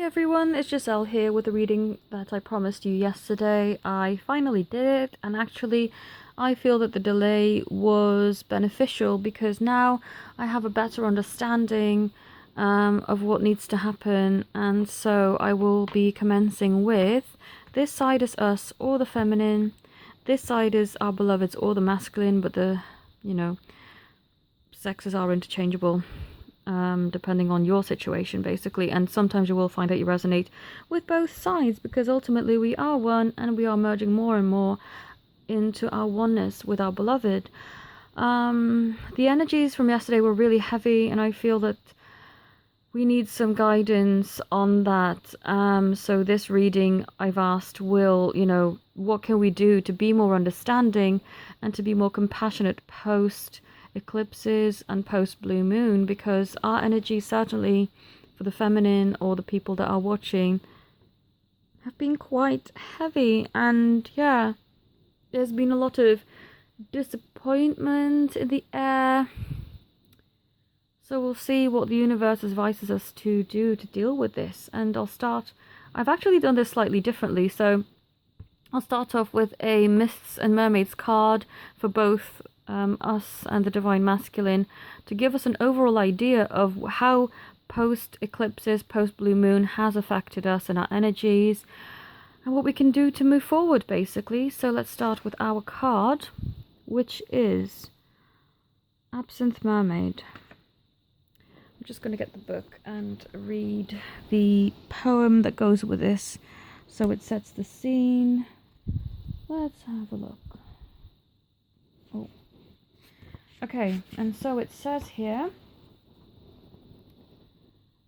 Everyone, it's Giselle here with the reading that I promised you yesterday. I finally did it, and actually I feel that the delay was beneficial because now I have a better understanding of what needs to happen, and so I will be commencing with this side is us or the feminine, this side is our beloveds or the masculine, but the, sexes are interchangeable. Depending on your situation, basically. And sometimes you will find that you resonate with both sides because ultimately we are one and we are merging more and more into our oneness with our beloved. The energies from yesterday were really heavy, and I feel that we need some guidance on that. So this reading I've asked will, what can we do to be more understanding and to be more compassionate post eclipses and post blue moon, because our energy, certainly for the feminine or the people that are watching, have been quite heavy. And yeah, there's been a lot of disappointment in the air, so we'll see what the universe advises us to do to deal with this. And I've actually done this slightly differently, so I'll start off with a Mists and Mermaids card for both us and the Divine Masculine, to give us an overall idea of how post eclipses, post blue moon has affected us and our energies, and what we can do to move forward, basically. So let's start with our card, which is Absinthe Mermaid. I'm just going to get the book and read the poem that goes with this so it sets the scene. Let's have a look. Oh. Okay, and so it says here,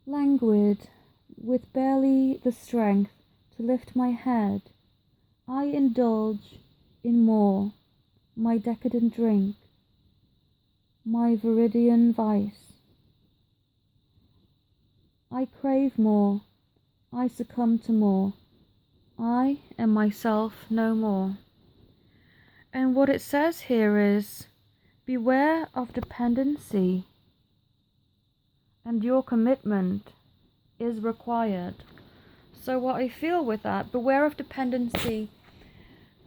languid, with barely the strength to lift my head, I indulge in more, my decadent drink, my viridian vice. I crave more, I succumb to more, I am myself no more. And what it says here is, beware of dependency, and your commitment is required. So what I feel with that, beware of dependency.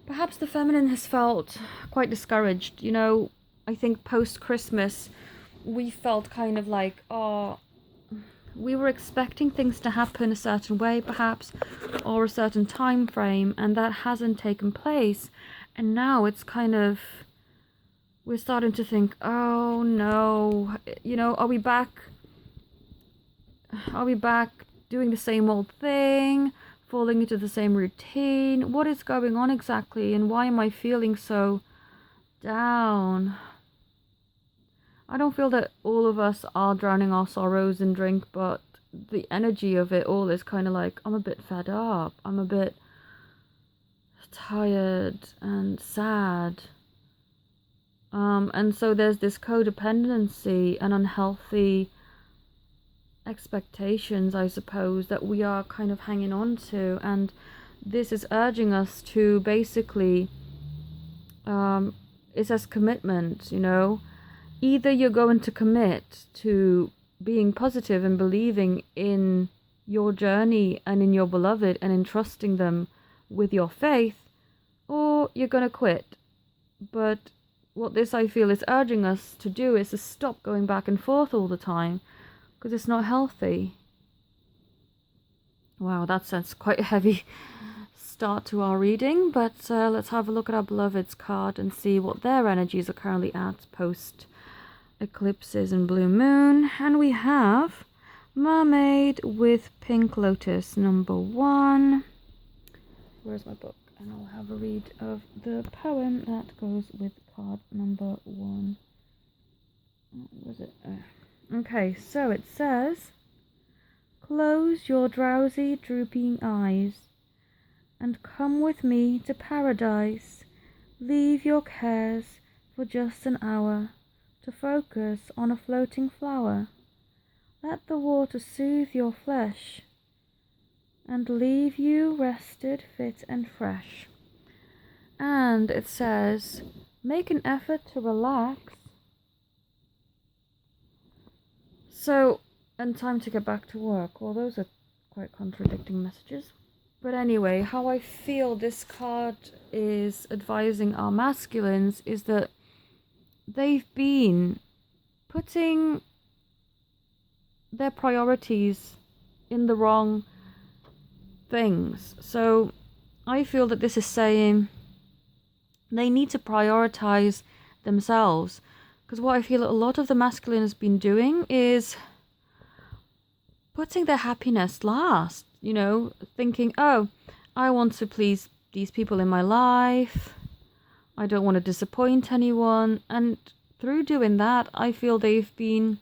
Perhaps the feminine has felt quite discouraged. I think post-Christmas, we felt kind of like, we were expecting things to happen a certain way, perhaps, or a certain time frame, and that hasn't taken place. And now it's kind of, we're starting to think, oh no, are we back doing the same old thing, falling into the same routine? What is going on exactly, and why am I feeling so down? I don't feel that all of us are drowning our sorrows in drink, but the energy of it all is kind of like, I'm a bit fed up, I'm a bit tired and sad. And so there's this codependency and unhealthy expectations, I suppose, that we are kind of hanging on to. And this is urging us to basically, it says commitment, Either you're going to commit to being positive and believing in your journey and in your beloved and in trusting them with your faith, or you're going to quit. But what this, I feel, is urging us to do is to stop going back and forth all the time, because it's not healthy. Wow, that's quite a heavy start to our reading, but let's have a look at our beloved's card and see what their energies are currently at post eclipses and blue moon. And we have Mermaid with Pink Lotus, number 1. Where's my book? And I'll have a read of the poem that goes with card number 1. Was it? Okay, so it says, close your drowsy, drooping eyes, and come with me to paradise. Leave your cares for just an hour, to focus on a floating flower. Let the water soothe your flesh, and leave you rested, fit and fresh. And it says, make an effort to relax. So, and time to get back to work. Well, those are quite contradicting messages. But anyway, how I feel this card is advising our masculines is that they've been putting their priorities in the wrong things. So I feel that this is saying they need to prioritize themselves. Because what I feel a lot of the masculine has been doing is putting their happiness last, you know, thinking, oh, I want to please these people in my life. I don't want to disappoint anyone. And through doing that, I feel they've been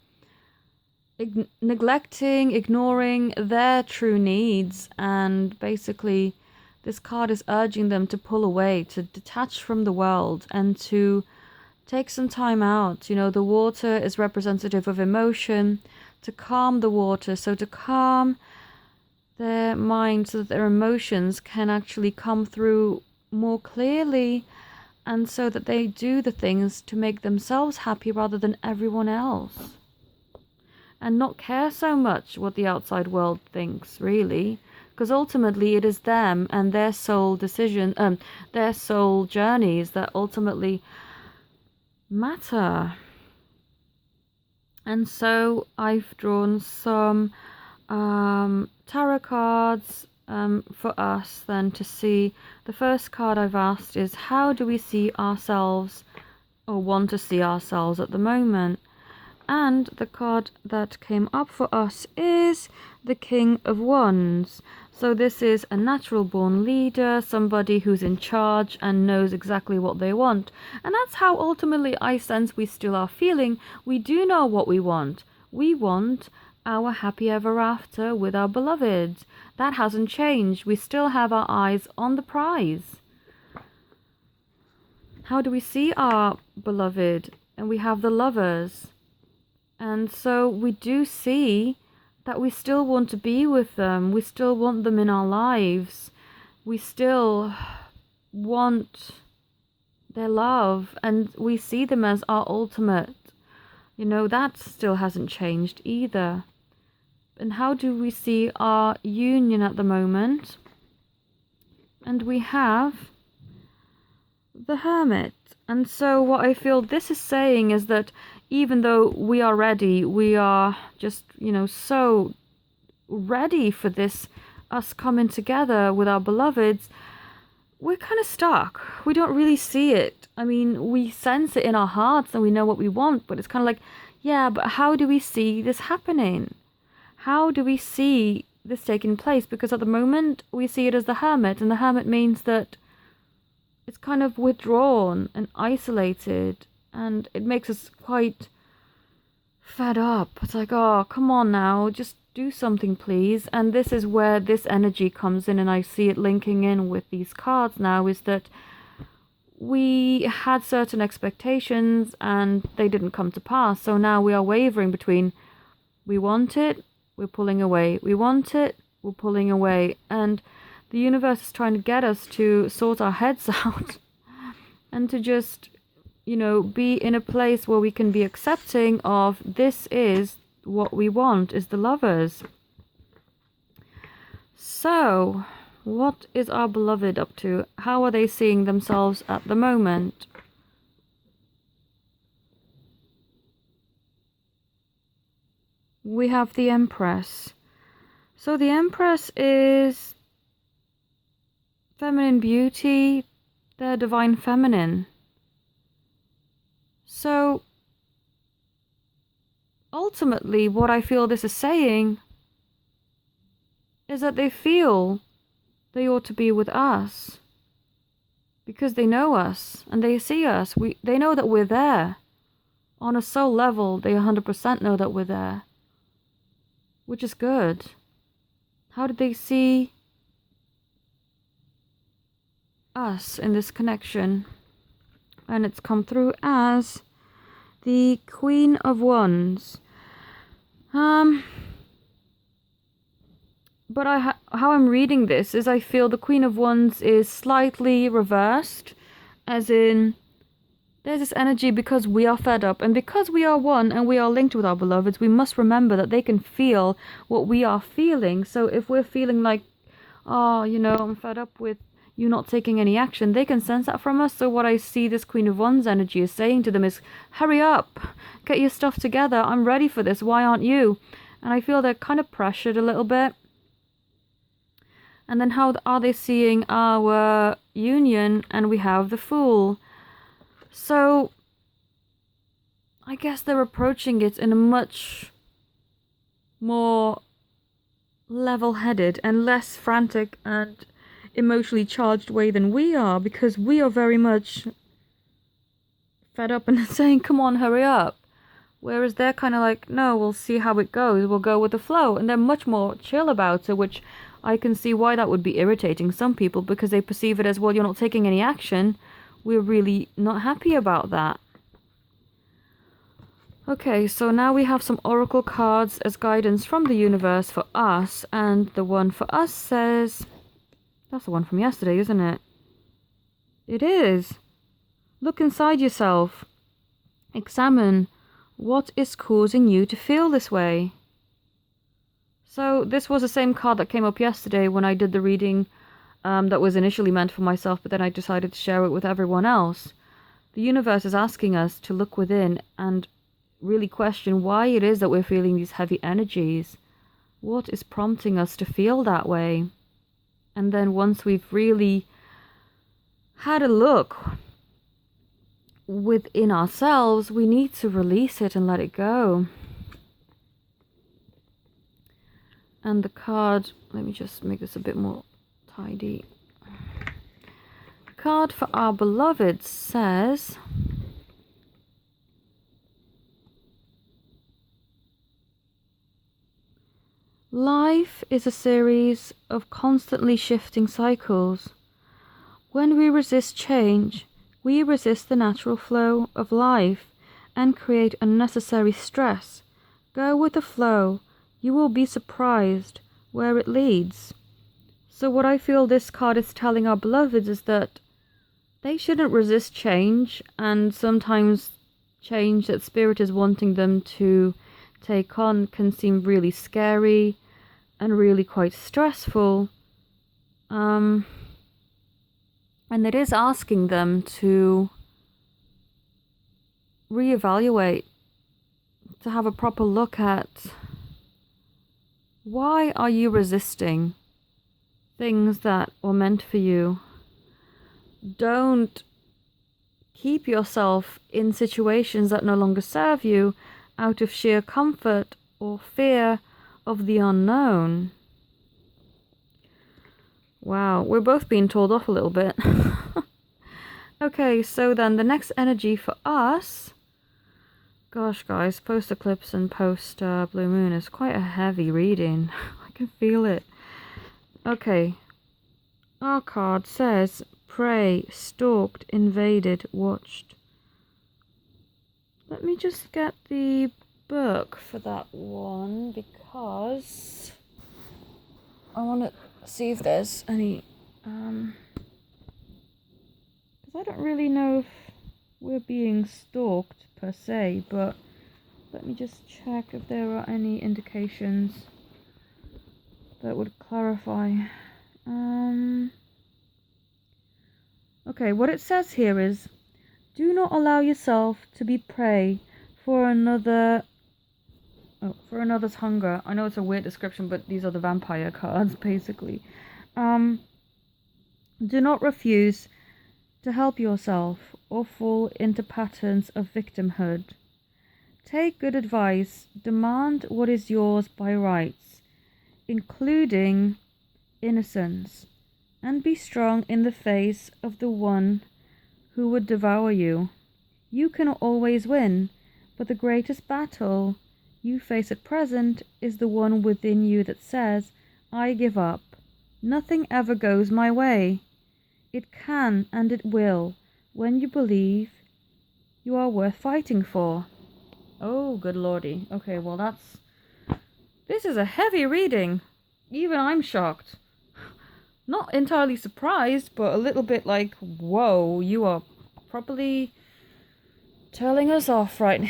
neglecting, ignoring their true needs. And basically, this card is urging them to pull away, to detach from the world and to take some time out. You know, the water is representative of emotion, to calm the water, so to calm their mind so that their emotions can actually come through more clearly, and so that they do the things to make themselves happy rather than everyone else, and not care so much what the outside world thinks, really, because ultimately it is them and their soul decision, their soul journeys that ultimately matter. And so I've drawn some tarot cards for us then to see. The first card I've asked is, how do we see ourselves or want to see ourselves at the moment? And the card that came up for us is the King of Wands. So this is a natural born leader, somebody who's in charge and knows exactly what they want. And that's how ultimately I sense we still are feeling. We do know what we want. We want our happy ever after with our beloved. That hasn't changed. We still have our eyes on the prize. How do we see our beloved? And we have the Lovers. And so we do see that we still want to be with them. We still want them in our lives. We still want their love. And we see them as our ultimate. You know, that still hasn't changed either. And how do we see our union at the moment? And we have the Hermit. And so what I feel this is saying is that even though we are ready, we are just, you know, so ready for this, us coming together with our beloveds, we're kind of stuck. We don't really see it. I mean, we sense it in our hearts and we know what we want, but it's kind of like, yeah, but how do we see this happening? How do we see this taking place? Because at the moment, we see it as the Hermit, and the Hermit means that it's kind of withdrawn and isolated, and it makes us quite fed up. It's like, oh, come on now, just do something, please. And this is where this energy comes in, and I see it linking in with these cards now, is that we had certain expectations and they didn't come to pass. So now we are wavering between, we want it, we're pulling away. We want it, we're pulling away. And the universe is trying to get us to sort our heads out and to just, you know, be in a place where we can be accepting of this is what we want, is the Lovers. So, what is our beloved up to? How are they seeing themselves at the moment? We have the Empress. So the Empress is feminine beauty, their divine feminine. So ultimately what I feel this is saying is that they feel they ought to be with us because they know us and they see us. They know that we're there. On a soul level, they 100% know that we're there, which is good. How did they see us in this connection? And it's come through as the Queen of Wands. But how I'm reading this is I feel the Queen of Wands is slightly reversed, as in There's this energy because we are fed up, and because we are one and we are linked with our beloveds, we must remember that they can feel what we are feeling. So if we're feeling like, oh, I'm fed up with you not taking any action, they can sense that from us. So what I see this Queen of Wands energy is saying to them is, hurry up, get your stuff together. I'm ready for this. Why aren't you? And I feel they're kind of pressured a little bit. And then how are they seeing our union? And we have the Fool. So I guess they're approaching it in a much more level-headed and less frantic and emotionally charged way than we are, because we are very much fed up and saying, come on, hurry up. Whereas they're kind of like, no, we'll see how it goes. We'll go with the flow. And they're much more chill about it, which I can see why that would be irritating some people, because they perceive it as, well, you're not taking any action. We're really not happy about that. Okay, so now we have some oracle cards as guidance from the universe for us. And the one for us says, that's the one from yesterday, isn't it? It is. Look inside yourself. Examine what is causing you to feel this way. So this was the same card that came up yesterday when I did the reading that was initially meant for myself, but then I decided to share it with everyone else. The universe is asking us to look within and really question why it is that we're feeling these heavy energies. What is prompting us to feel that way? And then once we've really had a look within ourselves, we need to release it and let it go. And the card, let me just make this a bit more tidy. The card for our beloved says, life is a series of constantly shifting cycles. When we resist change, we resist the natural flow of life and create unnecessary stress. Go with the flow. You will be surprised where it leads. So what I feel this card is telling our beloveds is that they shouldn't resist change, and sometimes change that Spirit is wanting them to take on can seem really scary and really quite stressful. And it is asking them to reevaluate, to have a proper look at, why are you resisting things that were meant for you? Don't keep yourself in situations that no longer serve you out of sheer comfort or fear of the unknown. Wow, we're both being told off a little bit. Okay, so then the next energy for us, gosh guys, post eclipse and post blue moon is quite a heavy reading. I can feel it. Okay, our card says, prey, stalked, invaded, watched. Let me just get the book for that one, because I want to see if there's any, because I don't really know if we're being stalked per se, but let me just check if there are any indications that would clarify. Okay, what it says here is, do not allow yourself to be prey for another's hunger. I know it's a weird description, but these are the vampire cards, basically. Do not refuse to help yourself or fall into patterns of victimhood. Take good advice. Demand what is yours by rights, including innocence, and be strong in the face of the one who would devour you. You can always win, but the greatest battle you face at present is the one within you that says, I give up. Nothing ever goes my way. It can and it will, when you believe you are worth fighting for. Oh, good lordy. Okay, well this is a heavy reading. Even I'm shocked. Not entirely surprised, but a little bit like, whoa, you are properly telling us off right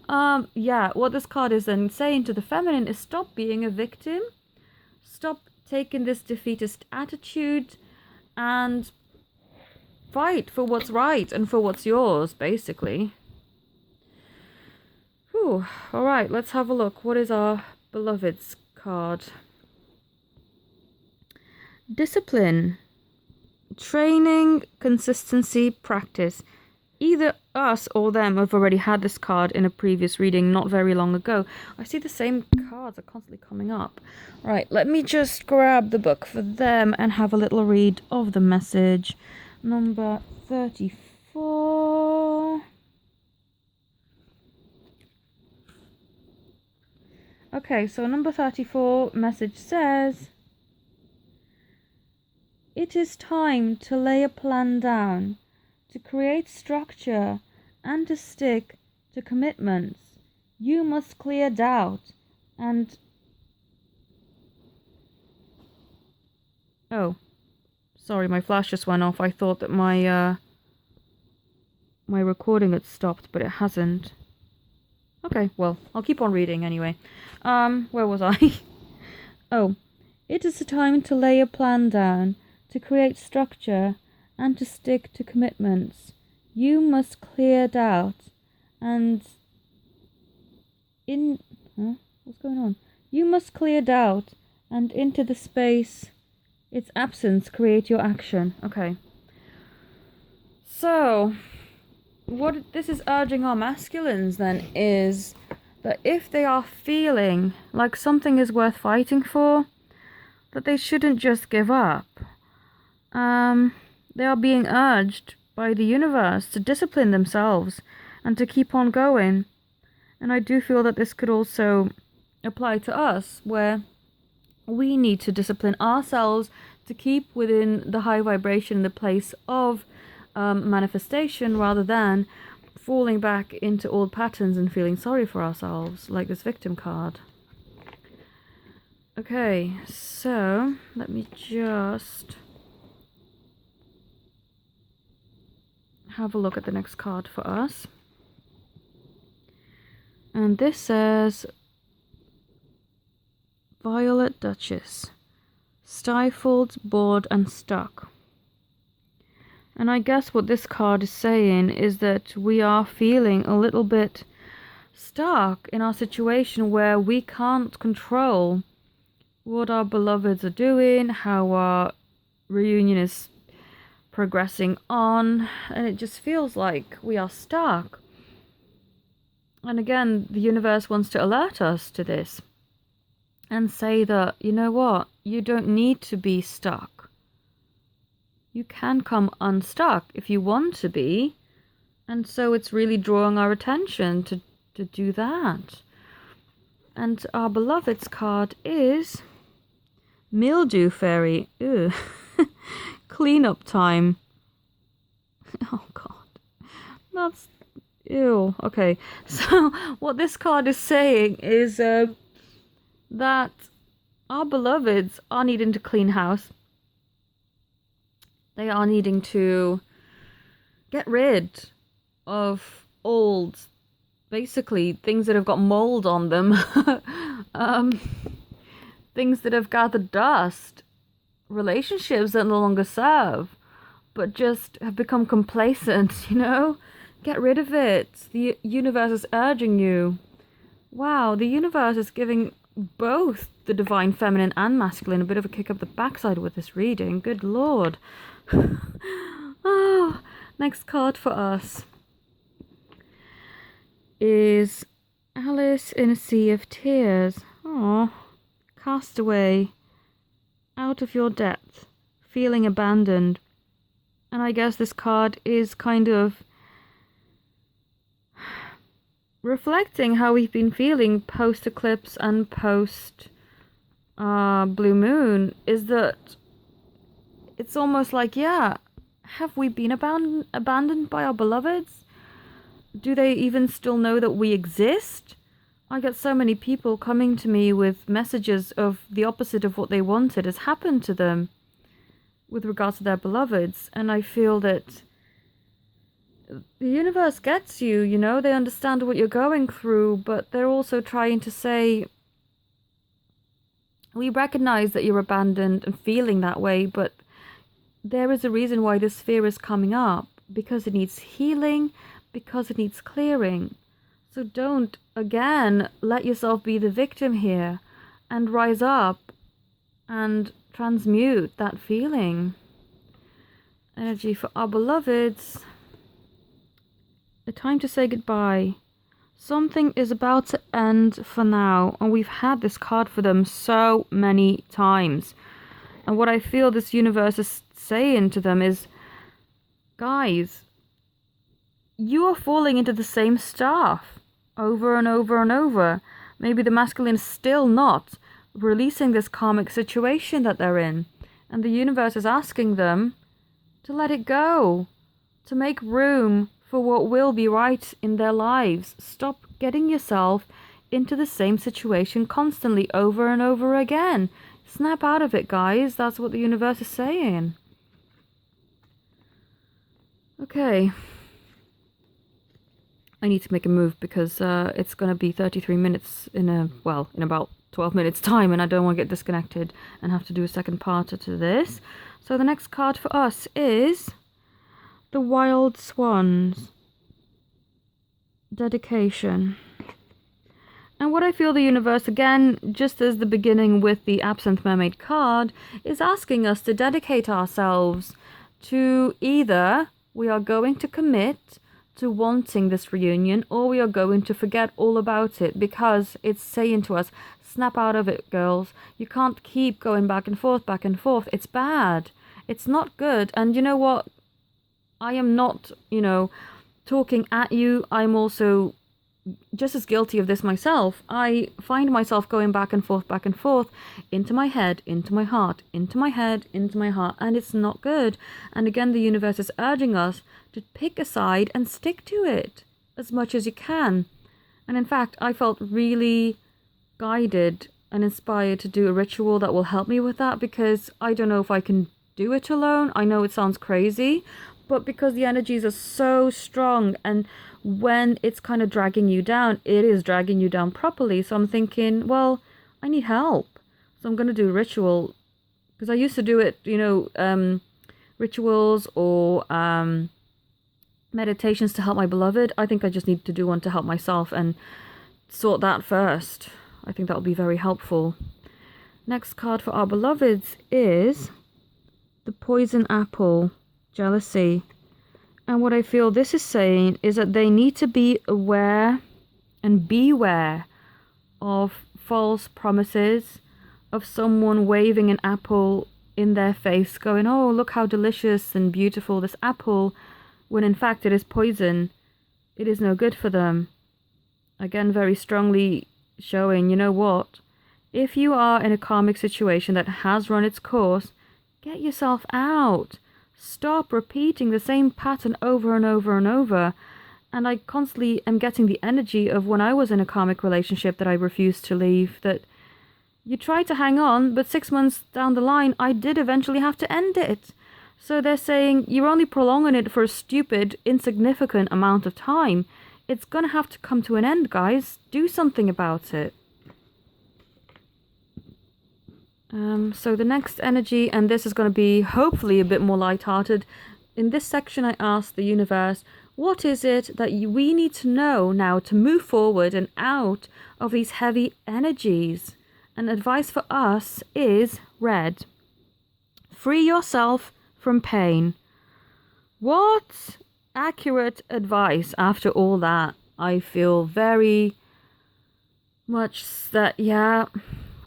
now. Yeah, what this card is then saying to the feminine is stop being a victim. Stop taking this defeatist attitude and fight for what's right and for what's yours, basically. Whew. Alright, let's have a look. What is our beloved's card? Discipline. Training, consistency, practice. Either us or them have already had this card in a previous reading not very long ago. I see the same cards are constantly coming up. Right, let me just grab the book for them and have a little read of the message. Number 34. Okay, so number 34 message says, it is time to lay a plan down, to create structure, and to stick to commitments. You must clear doubt and... Oh, sorry, my flash just went off. I thought that my recording had stopped, but it hasn't. Okay, well, I'll keep on reading anyway. Where was I? Oh, it is a time to lay a plan down, to create structure, and to stick to commitments. You must clear doubt and what's going on? You must clear doubt and into the space its absence create your action. Okay. So, what this is urging our masculines then is that if they are feeling like something is worth fighting for, that they shouldn't just give up. They are being urged by the universe to discipline themselves and to keep on going. And I do feel that this could also apply to us, where we need to discipline ourselves to keep within the high vibration, the place of manifestation, rather than falling back into old patterns and feeling sorry for ourselves, like this victim card. Okay, so let me just have a look at the next card for us. And this says Violet Duchess, stifled, bored, and stuck. And I guess what this card is saying is that we are feeling a little bit stuck in our situation where we can't control what our beloveds are doing, how our reunion is progressing on, and it just feels like we are stuck. And again, the universe wants to alert us to this and say that, you know what, you don't need to be stuck. You can come unstuck if you want to be. And so it's really drawing our attention to do that. And our beloved's card is Mildew Fairy. Ew. Cleanup time. Oh god. That's... Ew. Okay. So what this card is saying is that our beloveds are needing to clean house. They are needing to get rid of old, basically things that have got mold on them, things that have gathered dust, relationships that no longer serve, but just have become complacent, you know? Get rid of it. The universe is urging you. Wow, the universe is giving both the divine feminine and masculine a bit of a kick up the backside with this reading. Good lord. Oh, next card for us is Alice in a Sea of Tears. Oh, castaway, out of your depth, feeling abandoned. And I guess this card is kind of reflecting how we've been feeling post-eclipse and post-blue moon, is that it's almost like, yeah, have we been abandoned by our beloveds? Do they even still know that we exist? I get so many people coming to me with messages of the opposite of what they wanted has happened to them with regards to their beloveds, and I feel that the universe gets you, you know, they understand what you're going through, but they're also trying to say, we recognize that you're abandoned and feeling that way, but there is a reason why this fear is coming up, because it needs healing, because it needs clearing. So don't, again, let yourself be the victim here, and rise up and transmute that feeling. Energy for our beloveds. A time to say goodbye. Something is about to end for now, and we've had this card for them so many times. And what I feel this universe is saying to them is, guys, you are falling into the same stuff over and over and over. Maybe the masculine is still not releasing this karmic situation that they're in. And the universe is asking them to let it go, to make room for what will be right in their lives. Stop getting yourself into the same situation constantly over and over again. Snap out of it, guys. That's what the universe is saying. Okay. I need to make a move because it's going to be 33 minutes in about 12 minutes time, and I don't want to get disconnected and have to do a second part to this. So the next card for us is the Wild Swans. Dedication. And what I feel the universe, again, just as the beginning with the Absinthe Mermaid card, is asking us to dedicate ourselves to either we are going to commit to wanting this reunion, or we are going to forget all about it, because it's saying to us, snap out of it, girls. You can't keep going back and forth, back and forth. It's bad. It's not good. And you know what? I am not, talking at you. I'm also just as guilty of this myself. I find myself going back and forth into my head, into my heart, into my head, into my heart, and it's not good. And again, the universe is urging us to pick a side and stick to it as much as you can. And in fact, I felt really guided and inspired to do a ritual that will help me with that, because I don't know if I can do it alone. I know it sounds crazy, but because the energies are so strong, and when it's kind of dragging you down, it is dragging you down properly. So I'm thinking, well, I need help. So I'm going to do a ritual, because I used to do it, rituals or meditations to help my beloved. I think I just need to do one to help myself and sort that first. I think that will be very helpful. Next card for our beloveds is the Poison Apple. Jealousy. And what I feel this is saying is that they need to be aware and beware of false promises, of someone waving an apple in their face going, oh, look how delicious and beautiful this apple, when in fact it is poison. It is no good for them. Again, very strongly showing, you know what? If you are in a karmic situation that has run its course, get yourself out. Stop repeating the same pattern over and over and over. And I constantly am getting the energy of when I was in a karmic relationship that I refused to leave, that you try to hang on, but 6 months down the line, I did eventually have to end it. So they're saying, you're only prolonging it for a stupid, insignificant amount of time. It's going to have to come to an end, guys. Do something about it. So the next energy, and this is going to be hopefully a bit more lighthearted. In this section, I asked the universe, what is it that we need to know now to move forward and out of these heavy energies? And advice for us is red. Free yourself from pain. What accurate advice after all that. I feel very much that, yeah,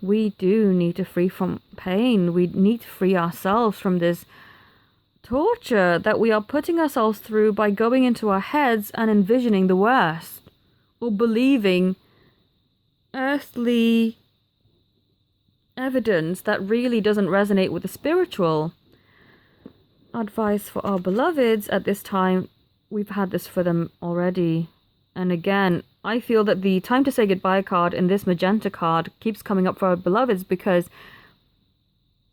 we do need to free from pain. We need to free ourselves from this torture that we are putting ourselves through by going into our heads and envisioning the worst, or believing earthly evidence that really doesn't resonate with the spiritual. Advice for our beloveds at this time, we've had this for them already. And again, I feel that the time to say goodbye card in this magenta card keeps coming up for our beloveds because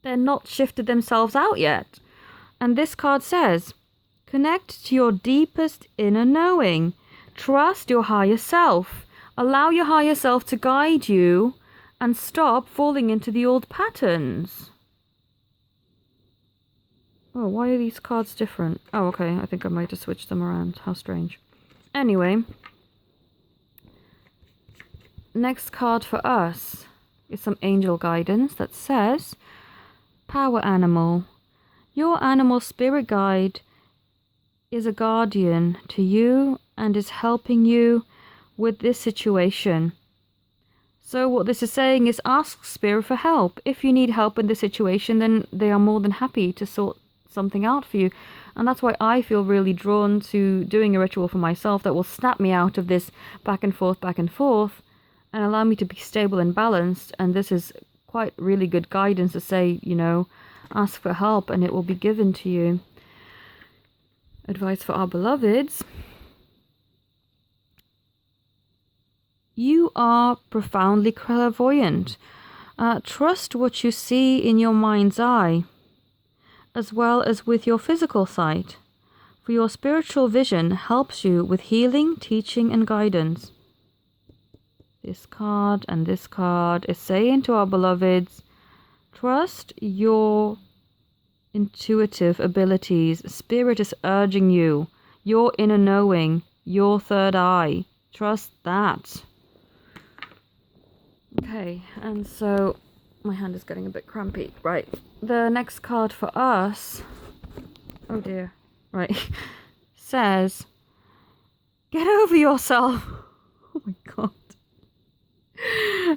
they're not shifted themselves out yet. And this card says, Connect to your deepest inner knowing. Trust your higher self. Allow your higher self to guide you and stop falling into the old patterns. Oh, why are these cards different? Oh, okay. I think I might have switched them around. How strange. Anyway, next card for us is some angel guidance that says, Power Animal. Your animal spirit guide is a guardian to you and is helping you with this situation. So what this is saying is ask Spirit for help. If you need help in this situation, then they are more than happy to sort something out for you. And that's why I feel really drawn to doing a ritual for myself that will snap me out of this back and forth, and allow me to be stable and balanced. And this is quite really good guidance to say, you know, ask for help and it will be given to you. Advice for our beloveds. You are profoundly clairvoyant. Trust what you see in your mind's eye, as well as with your physical sight, for your spiritual vision helps you with healing, teaching, and guidance. This card and this card is saying to our beloveds, trust your intuitive abilities. Spirit is urging you, your inner knowing, your third eye. Trust that. Okay, and so my hand is getting a bit crampy. Right, the next card for us, oh dear, right, says, get over yourself. Oh my god.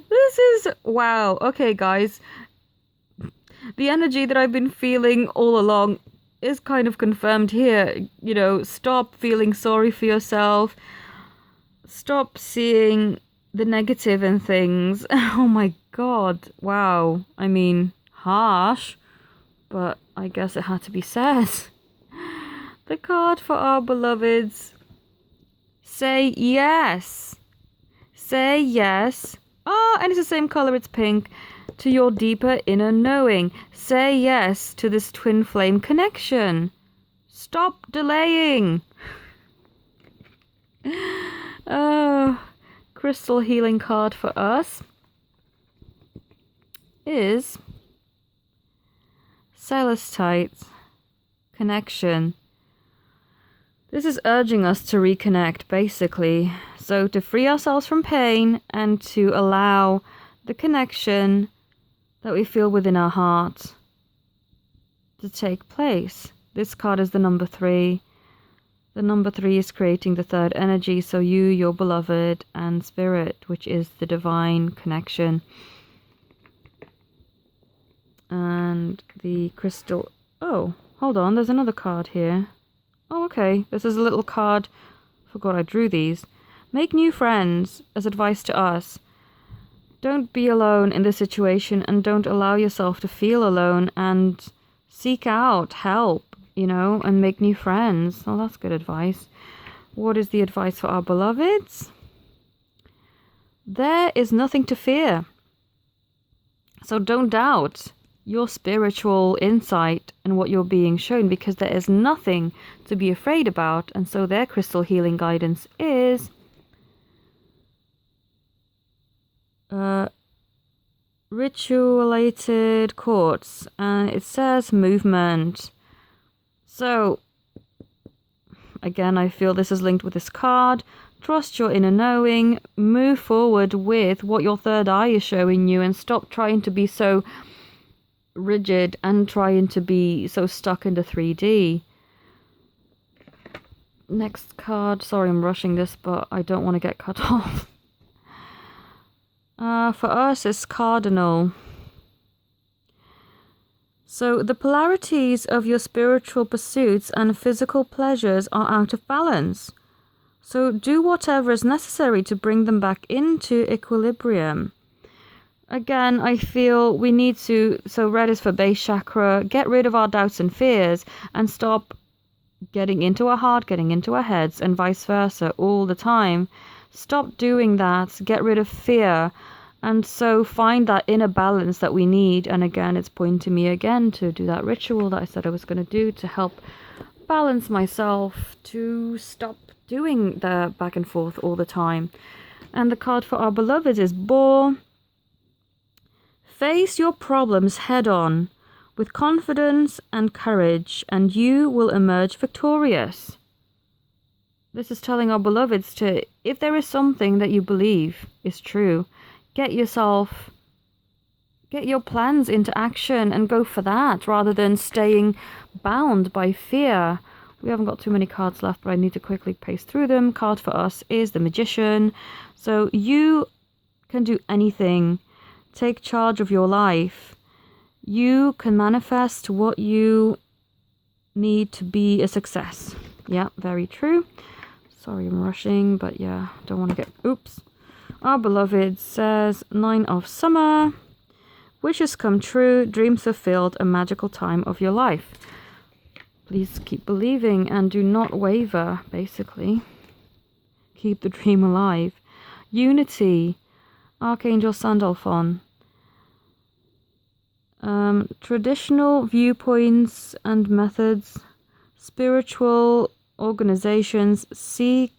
This is, wow. Okay, guys. The energy that I've been feeling all along is kind of confirmed here. You know, stop feeling sorry for yourself. Stop seeing the negative in things. Oh my god. Wow. I mean, harsh, but I guess it had to be said. The card for our beloveds. Say yes. Say yes. Oh, and it's the same color, it's pink. To your deeper inner knowing. Say yes to this twin flame connection. Stop delaying. Oh, crystal healing card for us is Celestite connection. This is urging us to reconnect, basically. So to free ourselves from pain and to allow the connection that we feel within our heart to take place. This card is the number 3. The number 3 is creating the third energy, so you, your beloved, and spirit, which is the divine connection. And the crystal... Oh, hold on, there's another card here. Oh, okay, this is a little card. Forgot I drew these. Make new friends, as advice to us. Don't be alone in this situation and don't allow yourself to feel alone, and seek out help, you know, and make new friends. Oh, that's good advice. What is the advice for our beloveds? There is nothing to fear. So don't doubt your spiritual insight and what you're being shown, because there is nothing to be afraid about. And so their crystal healing guidance is ritualated quartz, and it says movement. So again, I feel this is linked with this card. Trust your inner knowing, move forward with what your third eye is showing you, and stop trying to be so rigid and trying to be so stuck into 3D. Next card, sorry I'm rushing this, but I don't want to get cut off. For us, it's cardinal. So the polarities of your spiritual pursuits and physical pleasures are out of balance. So do whatever is necessary to bring them back into equilibrium. Again, I feel we need to, so red is for base chakra, get rid of our doubts and fears and stop getting into our heart, getting into our heads, and vice versa all the time. Stop doing that, get rid of fear, and so find that inner balance that we need. And again, it's pointing me again to do that ritual that I said I was going to do to help balance myself, to stop doing the back and forth all the time. And the card for our beloved is Boar. Face your problems head on with confidence and courage, and you will emerge victorious. This is telling our beloveds to, if there is something that you believe is true, get your plans into action and go for that rather than staying bound by fear. We haven't got too many cards left, but I need to quickly pace through them. Card for us is the Magician. So you can do anything. Take charge of your life. You can manifest what you need to be a success. Yeah, very true. Sorry, I'm rushing, but yeah, don't want to get... Oops. Our beloved says, 9 of Summer. Wishes come true, dreams fulfilled, a magical time of your life. Please keep believing and do not waver, basically. Keep the dream alive. Unity. Archangel Sandalphon. Traditional viewpoints and methods. Spiritual organizations seek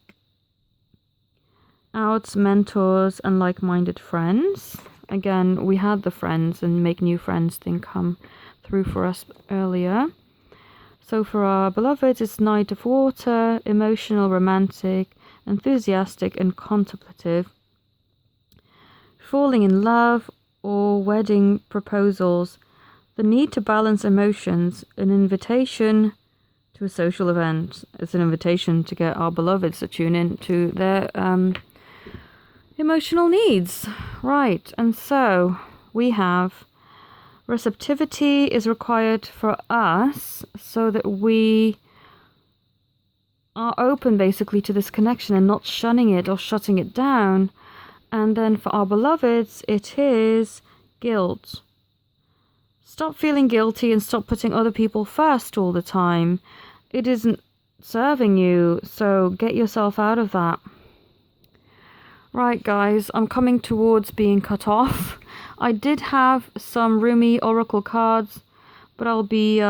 out mentors and like-minded friends. Again, we had the friends and make new friends thing come through for us earlier. So for our beloveds, it's Knight of Water, emotional, romantic, enthusiastic, and contemplative. Falling in love or wedding proposals. The need to balance emotions. An invitation to a social event. It's an invitation to get our beloveds to tune in to their emotional needs. Right, and so we have receptivity is required for us so that we are open basically to this connection and not shunning it or shutting it down. And then for our beloveds, it is guilt. Stop feeling guilty and stop putting other people first all the time. It isn't serving you, so get yourself out of that. Right, guys, I'm coming towards being cut off. I did have some Rumi Oracle cards, but I'll be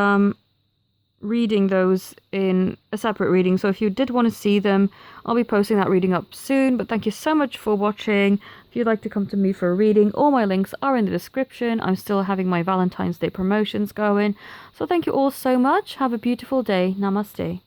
reading those in a separate reading. So if you did want to see them, I'll be posting that reading up soon. But thank you so much for watching. If you'd like to come to me for a reading, all my links are in the description. I'm still having my Valentine's Day promotions going. So thank you all so much. Have a beautiful day. Namaste.